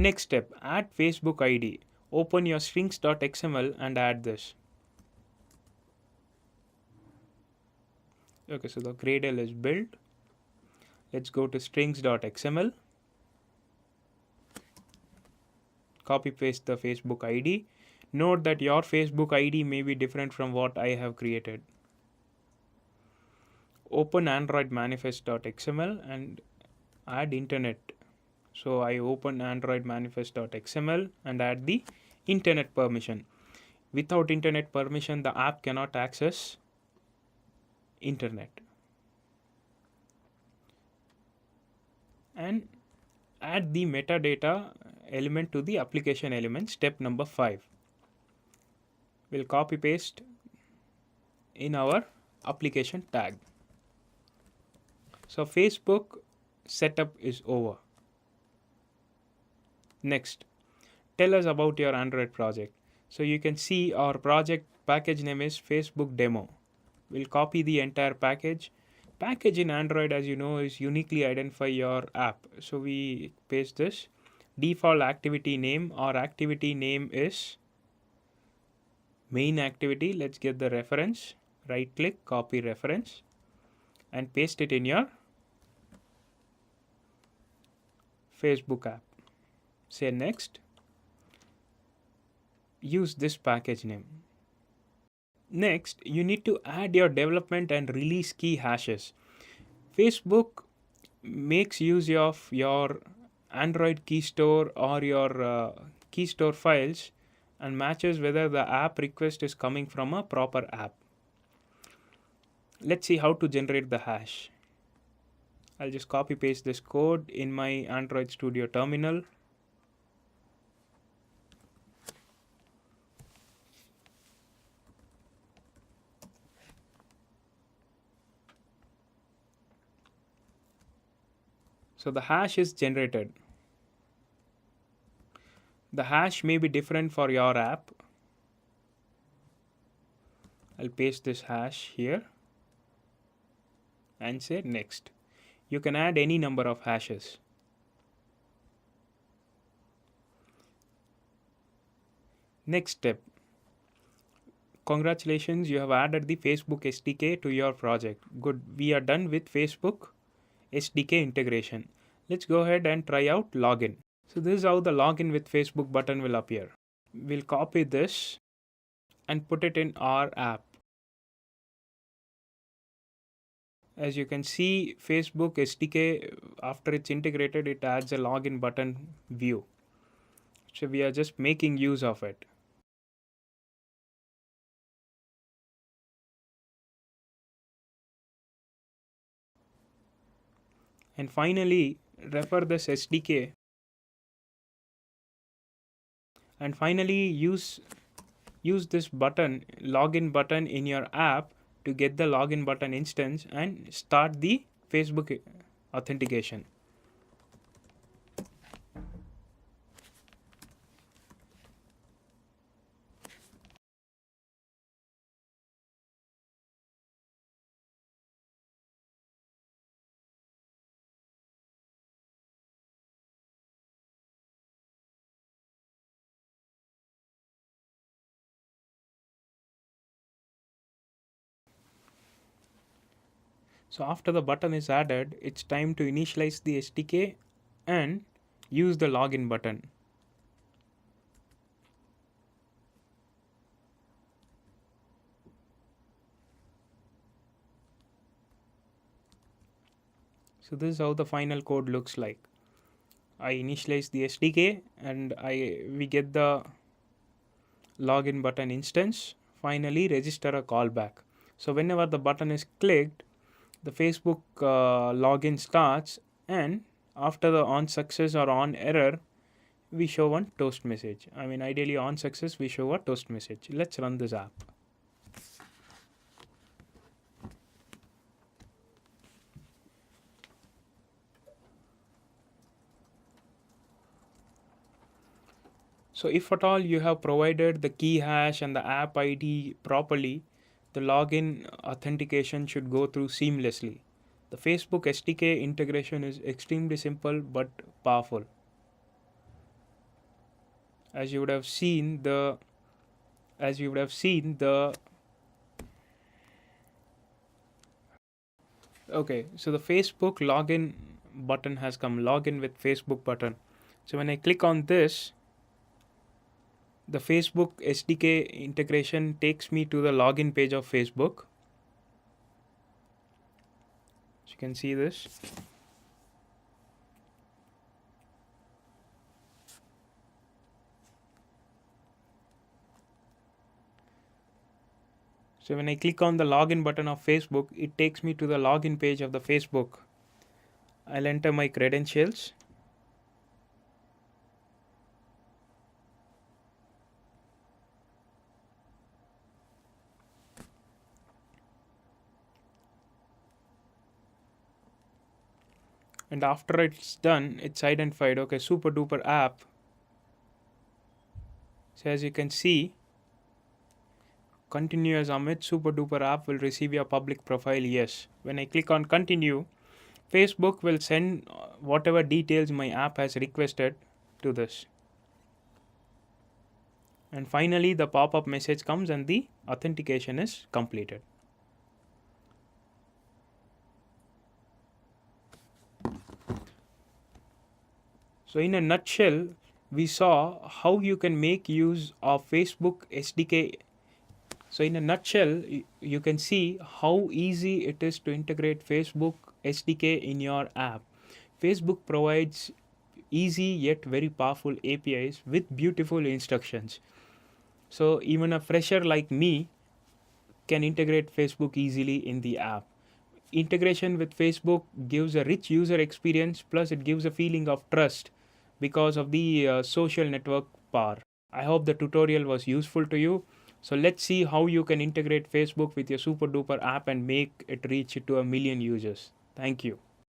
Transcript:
Next step, add Facebook ID. Open your strings.xml and add this. Okay, so the Gradle is built. Let's go to strings.xml. Copy paste the Facebook ID. Note that your Facebook ID may be different from what I have created. Open Android manifest.xml and add internet. So I open Android manifest.xml and add the internet permission. Without internet permission, the app cannot access internet. And add the metadata element to the application element, step number 5. We'll copy paste in our application tag. So Facebook setup is over. Next, tell us about your Android project. So you can see our project package name is Facebook demo. We'll copy the entire package. Package in Android, as you know, is uniquely identify your app. So we paste this. Default activity name, or activity name is main activity. Let's get the reference. Right click, copy reference and paste it in your Facebook app. Say next. Use this package name. Next, you need to add your development and release key hashes. Facebook makes use of your Android key store or your key store files and matches whether the app request is coming from a proper app. Let's see how to generate the hash. I'll just copy paste this code in my Android Studio terminal. So the hash is generated. The hash may be different for your app. I'll paste this hash here and say next. You can add any number of hashes. Next step. Congratulations, you have added the Facebook SDK to your project. Good, we are done with Facebook SDK integration. Let's go ahead and try out login. So this is how the login with Facebook button will appear. We'll copy this and put it in our app. As you can see, Facebook SDK, after it's integrated, it adds a login button view. So we are just making use of it. And finally, refer this SDK. And finally, use this button, login button in your app to get the login button instance and start the Facebook authentication. So after the button is added, it's time to initialize the SDK and use the login button. So this is how the final code looks like. I initialize the SDK and we get the login button instance. Finally, register a callback. So whenever the button is clicked, the Facebook login starts, and after the on success or on error, we show one toast message. I mean, ideally on success, we show a toast message. Let's run this app. So if at all you have provided the key hash and the app ID properly, the login authentication should go through seamlessly. The Facebook SDK integration is extremely simple but powerful. as you would have seen the okay, so the Facebook login button has come, login with Facebook button. So when I click on this, the Facebook SDK integration takes me to the login page of Facebook. So you can see this. So when I click on the login button of Facebook, it takes me to the login page of the Facebook. I'll enter my credentials. And after it's done, it's identified, okay, super duper app. So as you can see, continue as Amit, super duper app will receive your public profile, yes. When I click on continue, Facebook will send whatever details my app has requested to this. And finally, the pop-up message comes and the authentication is completed. So in a nutshell, we saw how you can make use of Facebook SDK. So in a nutshell, you can see how easy it is to integrate Facebook SDK in your app. Facebook provides easy yet very powerful APIs with beautiful instructions. So even a fresher like me can integrate Facebook easily in the app. Integration with Facebook gives a rich user experience, plus it gives a feeling of trust because of the social network power. I hope the tutorial was useful to you. So let's see how you can integrate Facebook with your super duper app and make it reach to 1 million users. Thank you.